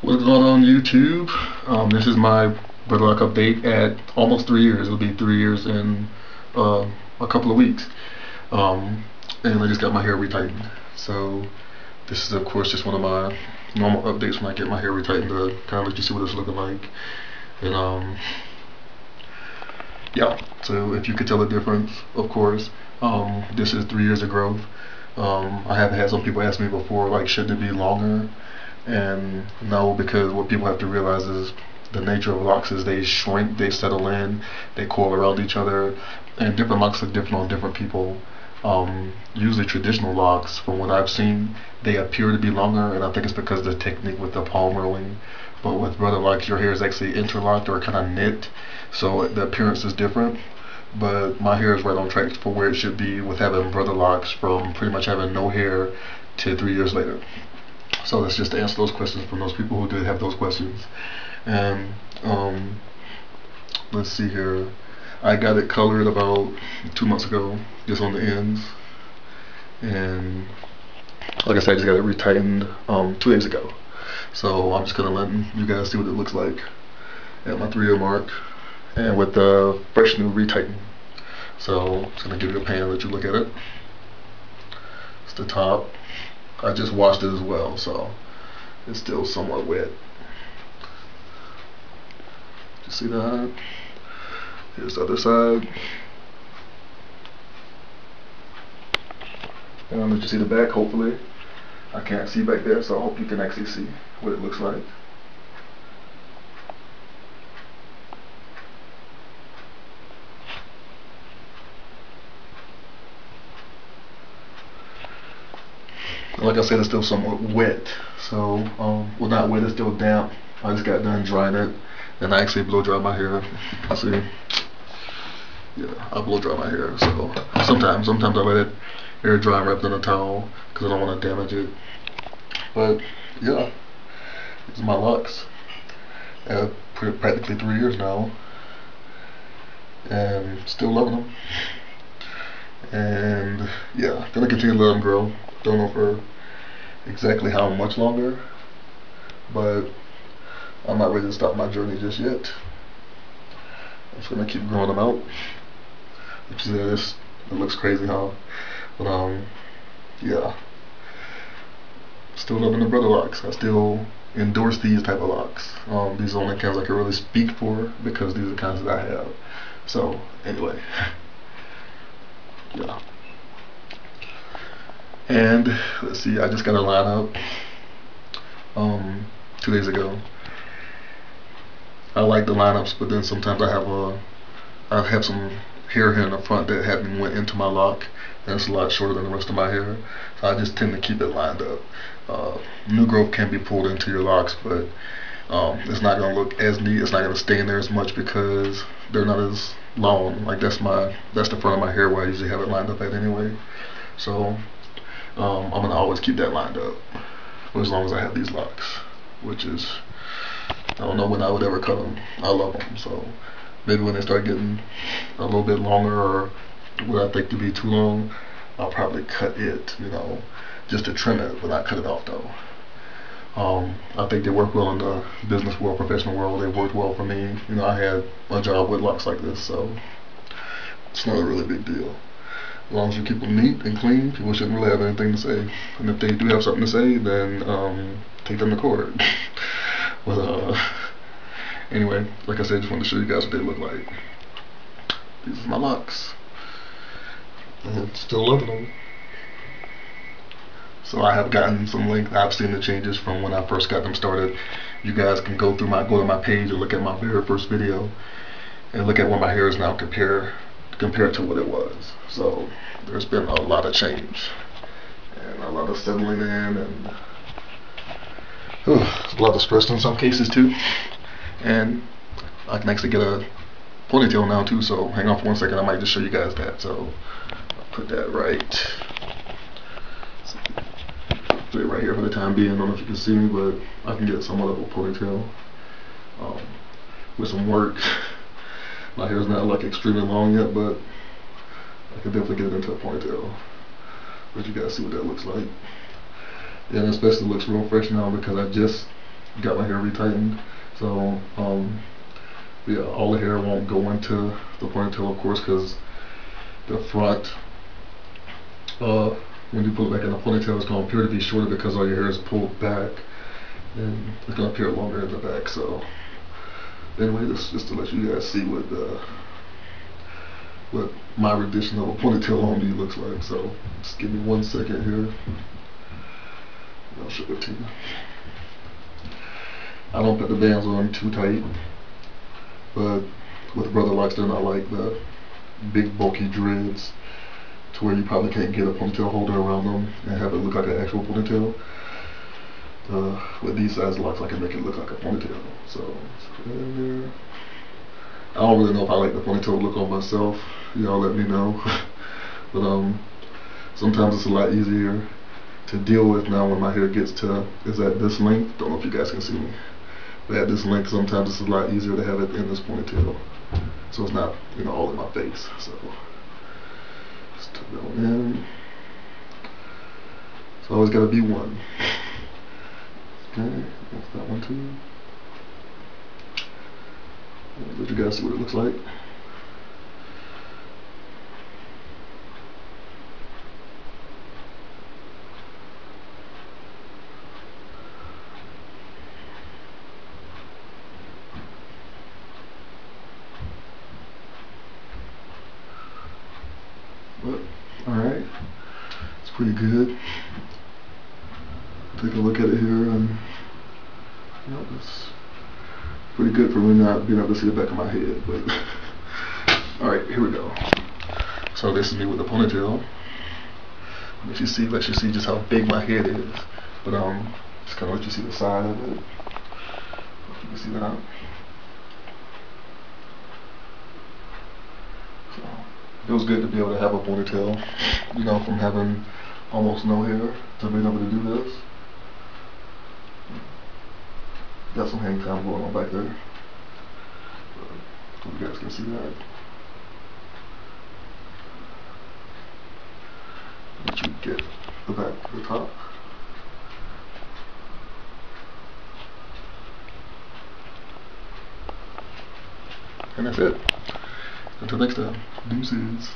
What's going on YouTube? This is my Brotherlock update at almost 3 years. It'll be 3 years in a couple of weeks. And I just got my hair retightened. So this is of course just one of my normal updates when I get my hair retightened to kind of let you see what it's looking like. And yeah, so if you could tell the difference, of course, this is 3 years of growth. I have had some people ask me before, like, should it be longer? And no, because what people have to realize is the nature of locks is they shrink, they settle in, they coil around each other, and different locks look different on different people. Usually traditional locks, from what I've seen, they appear to be longer, and I think it's because of the technique with the palm rolling. But with Brotherlocks, your hair is actually interlocked or kind of knit, so the appearance is different. But my hair is right on track for where it should be with having Brotherlocks, from pretty much having no hair to 3 years later. So that's just to answer those questions from those people who did have those questions. And let's see here. I got it colored about 2 months ago, just on the ends. And like I said, I just got it retightened 2 days ago. So I'm just gonna let you guys see what it looks like at my 3 year mark, and with the fresh new retighten. So I'm just gonna give you a pan and let you look at it. It's the top. I just washed it as well, so it's still somewhat wet. You see that? Here's the other side. And I'll let you see the back, hopefully. I can't see back there, so I hope you can actually see what it looks like. Like I said, it's still somewhat wet, so well, not wet, it's still damp. I just got done drying it, and I actually blow dry my hair. See, yeah, I blow dry my hair. So sometimes I let it air dry wrapped in a towel because I don't want to damage it. But yeah, these are my locks. Practically 3 years now, and still loving them. And yeah, gonna continue to let them grow. Don't know for exactly how much longer, but I'm not ready to stop my journey just yet. I'm just gonna keep growing them out. Which is this. It looks crazy, huh? But yeah, still loving the Brotherlocks. I still endorse these type of locks. These are the only kinds I can really speak for because these are the kinds that I have. So anyway, yeah. And let's see, I just got a line up 2 days ago. I like the lineups, but then sometimes I have some hair here in the front that haven't went into my lock, and it's a lot shorter than the rest of my hair. So I just tend to keep it lined up. New growth can be pulled into your locks, but it's not gonna look as neat. It's not gonna stay in there as much because they're not as long. Like that's the front of my hair where I usually have it lined up at anyway. So I'm gonna always keep that lined up for as long as I have these locks, which is, I don't know when I would ever cut them. I love them, so maybe when they start getting a little bit longer or what I think to be too long, I'll probably cut it, just to trim it, but not cut it off though. I think they work well in the business world, professional world. They worked well for me. I had a job with locks like this, so it's not a really big deal. As long as you keep them neat and clean, people shouldn't really have anything to say. And if they do have something to say, then take them to court. But anyway, like I said, just wanted to show you guys what they look like. These are my locks. And still loving them. So I have gotten some length. I've seen the changes from when I first got them started. You guys can go to my page and look at my very first video and look at where my hair is now compared to what it was. So there's been a lot of change and a lot of settling in, and a lot of stress in some cases too. And I can actually get a ponytail now too, so hang on for 1 second. I might just show you guys that. So I'll put that right here for the time being. I don't know if you can see me, but I can get somewhat of a ponytail with some work. My hair's not like extremely long yet, but I can definitely get it into a ponytail. But you guys see what that looks like. Yeah, and especially looks real fresh now because I just got my hair retightened. So yeah, all the hair won't go into the ponytail, of course, because the front, when you pull it back in the ponytail, it's going to appear to be shorter because all your hair is pulled back, and it's going to appear longer in the back. So anyway, this is just to let you guys see what my rendition of a ponytail on me looks like. So just give me 1 second here. I'll show it to you. I don't put the bands on too tight, but with Brotherlocks, they're not like the big bulky dreads to where you probably can't get a ponytail holder around them and have it look like an actual ponytail. With these size locks, I can make it look like a ponytail. So in there. I don't really know if I like the ponytail look on myself. Y'all let me know. But sometimes it's a lot easier to deal with now when my hair gets to is at this length. Don't know if you guys can see me. But at this length, sometimes it's a lot easier to have it in this ponytail, so it's not, you know, all in my face. So just tuck that one in. It's always got to be one. Okay, that's that one too. I'll let you guys see what it looks like. But alright, it's pretty good. Take a look at it here, and you know, it's pretty good for me not being able to see the back of my head. But alright, here we go. So this is me with the ponytail. Let you see just how big my head is. But just kinda let you see the side of it. If you can see that. So it was good to be able to have a ponytail, you know, from having almost no hair to being able to do this. Got some hang time going on back there. Hope you guys can see that. Let you get the back to the top. And that's it. Until next time, deuces.